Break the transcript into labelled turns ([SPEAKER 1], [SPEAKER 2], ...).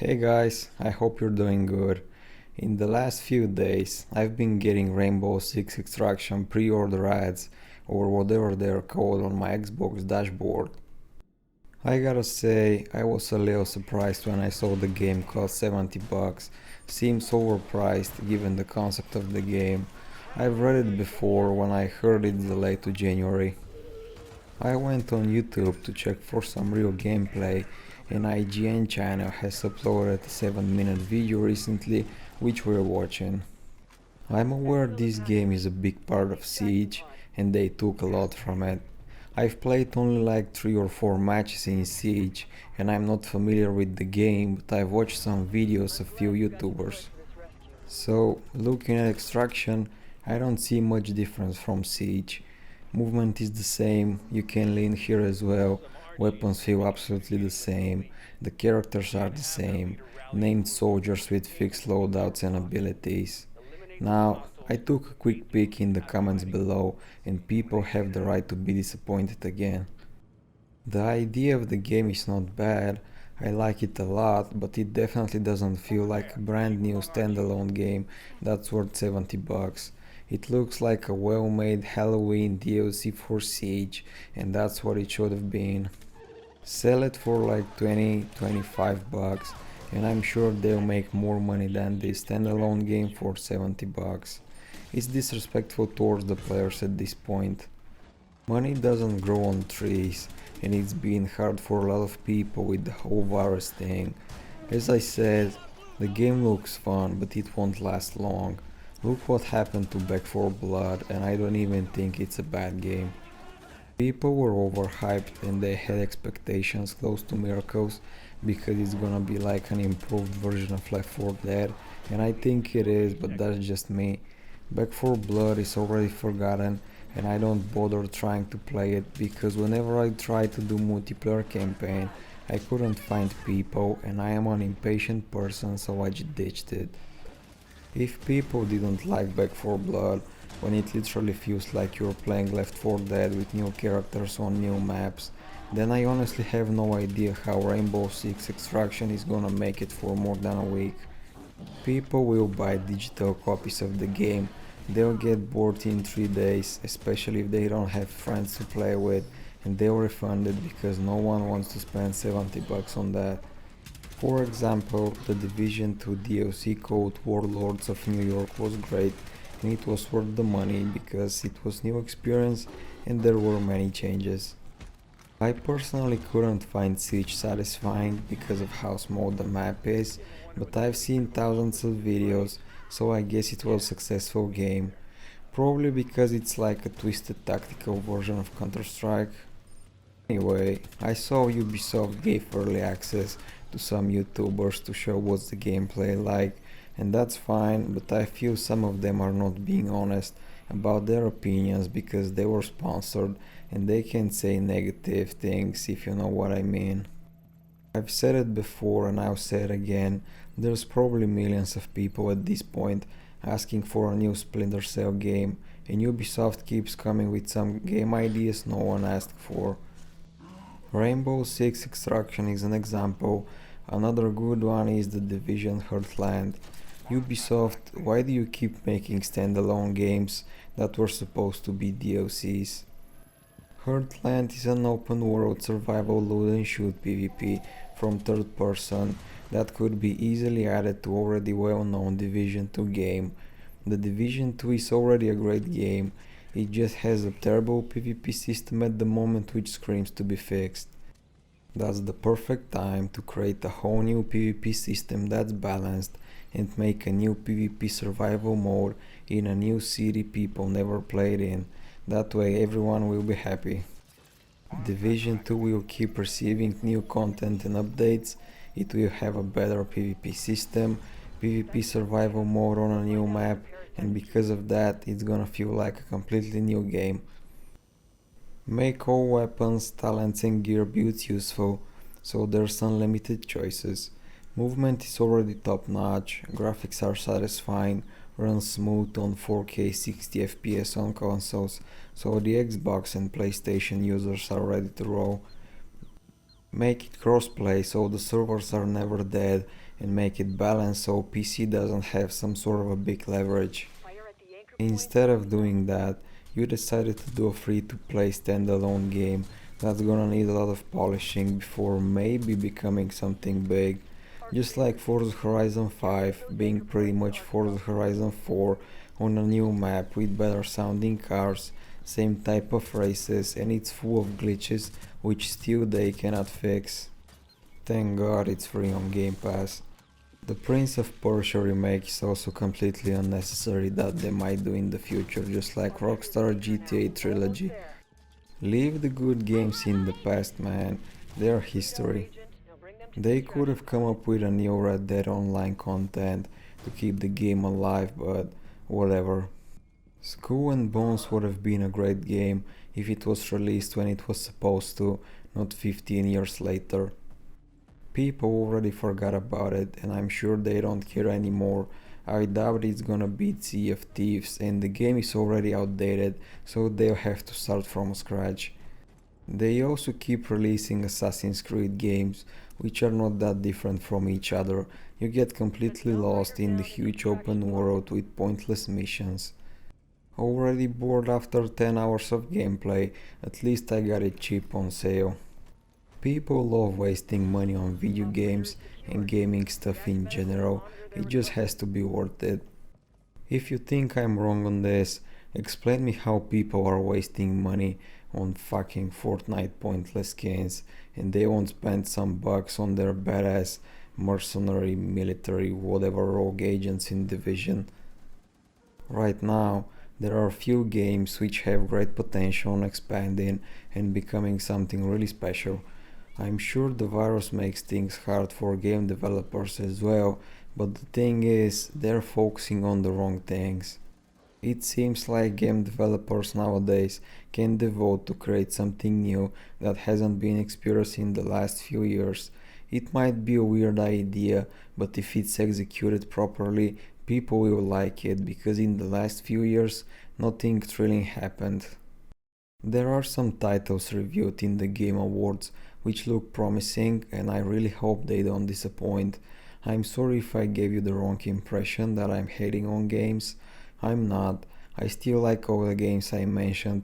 [SPEAKER 1] Hey guys, I hope you're doing good. In the last few days, I've been getting Rainbow Six Extraction pre-order ads or whatever they're called on my Xbox dashboard. I gotta say, I was a little surprised when I saw the game cost 70 bucks. Seems overpriced given the concept of the game. I've read it before when I heard it's delayed to January. I went on YouTube to check for some real gameplay, and IGN channel has uploaded a 7-minute video recently which we're watching. I'm aware this game is a big part of Siege and they took a lot from it. I've played only like 3 or 4 matches in Siege and I'm not familiar with the game, but I've watched some videos of few YouTubers. So, looking at Extraction, I don't see much difference from Siege. Movement is the same, you can lean here as well, weapons feel absolutely the same, the characters are the same, named soldiers with fixed loadouts and abilities. Now, I took a quick peek in the comments below and people have the right to be disappointed again. The idea of the game is not bad, I like it a lot, but it definitely doesn't feel like a brand new standalone game that's worth 70 bucks. It looks like a well-made Halloween DLC for Siege, and that's what it should have been. Sell it for like 20-25 bucks, and I'm sure they'll make more money than this standalone game for 70 bucks. It's disrespectful towards the players at this point. Money doesn't grow on trees, and it's been hard for a lot of people with the whole virus thing. As I said, the game looks fun, but it won't last long. Look what happened to Back 4 Blood, and I don't even think it's a bad game. People were overhyped and they had expectations close to miracles because it's gonna be like an improved version of Left 4 Dead, and I think it is, but that's just me. Back 4 Blood is already forgotten and I don't bother trying to play it because whenever I try to do multiplayer campaign I couldn't find people and I am an impatient person, so I just ditched it. If people didn't like Back 4 Blood, when it literally feels like you're playing Left 4 Dead with new characters on new maps, then I honestly have no idea how Rainbow Six Extraction is gonna make it for more than a week. People will buy digital copies of the game, they'll get bored in 3 days, especially if they don't have friends to play with, and they'll refund it because no one wants to spend 70 bucks on that. For example, the Division 2 DLC called Warlords of New York was great and it was worth the money because it was new experience and there were many changes. I personally couldn't find Siege satisfying because of how small the map is, but I've seen thousands of videos, so I guess it was a successful game. Probably because it's like a twisted tactical version of Counter-Strike. Anyway, I saw Ubisoft gave early access to some YouTubers to show what's the gameplay like, and that's fine, but I feel some of them are not being honest about their opinions because they were sponsored and they can say negative things, if you know what I mean. I've said it before and I'll say it again, there's probably millions of people at this point asking for a new Splinter Cell game, and Ubisoft keeps coming with some game ideas no one asked for. Rainbow Six Extraction is an example, another good one is The Division Heartland. Ubisoft, why do you keep making standalone games that were supposed to be DLCs? Heartland is an open world survival loot and shoot PvP from third person that could be easily added to already well known Division 2 game. The Division 2 is already a great game, it just has a terrible PvP system at the moment which screams to be fixed. That's the perfect time to create a whole new PvP system that's balanced and make a new PvP survival mode in a new city people never played in. That way everyone will be happy. Division 2 will keep receiving new content and updates, it will have a better PvP system, PvP survival mode on a new map, and because of that it's gonna feel like a completely new game. Make all weapons, talents and gear builds useful, so there's unlimited choices. Movement is already top notch, graphics are satisfying, runs smooth on 4K 60 FPS on consoles, so the Xbox and PlayStation users are ready to roll. Make it crossplay so the servers are never dead, and make it balanced so PC doesn't have some sort of a big leverage. Instead of doing that, you decided to do a free-to-play standalone game that's gonna need a lot of polishing before maybe becoming something big. Just like Forza Horizon 5 being pretty much Forza Horizon 4 on a new map with better sounding cars, same type of races, and it's full of glitches which still they cannot fix. Thank God it's free on Game Pass. The Prince of Persia remake is also completely unnecessary that they might do in the future, just like Rockstar GTA trilogy. Leave the good games in the past, man. They are history. They could have come up with a new Red Dead Online content to keep the game alive, but whatever. Skull and Bones would have been a great game if it was released when it was supposed to, not 15 years later. People already forgot about it, and I'm sure they don't care anymore. I doubt it's gonna beat Sea of Thieves, and the game is already outdated, so they'll have to start from scratch. They also keep releasing Assassin's Creed games, which are not that different from each other. You get completely lost in the huge open world with pointless missions. Already bored after 10 hours of gameplay, at least I got it cheap on sale. People love wasting money on video games and gaming stuff in general, it just has to be worth it. If you think I'm wrong on this, explain me how people are wasting money on fucking Fortnite pointless skins and they won't spend some bucks on their badass mercenary, military, whatever rogue agents in Division. Right now, there are few games which have great potential on expanding and becoming something really special. I'm sure the virus makes things hard for game developers as well, but the thing is, they're focusing on the wrong things. It seems like game developers nowadays can devote to create something new that hasn't been experienced in the last few years. It might be a weird idea, but if it's executed properly, people will like it because in the last few years, nothing thrilling happened. There are some titles reviewed in the Game Awards which look promising, and I really hope they don't disappoint. I'm sorry if I gave you the wrong impression that I'm hating on games. I'm not. I still like all the games I mentioned,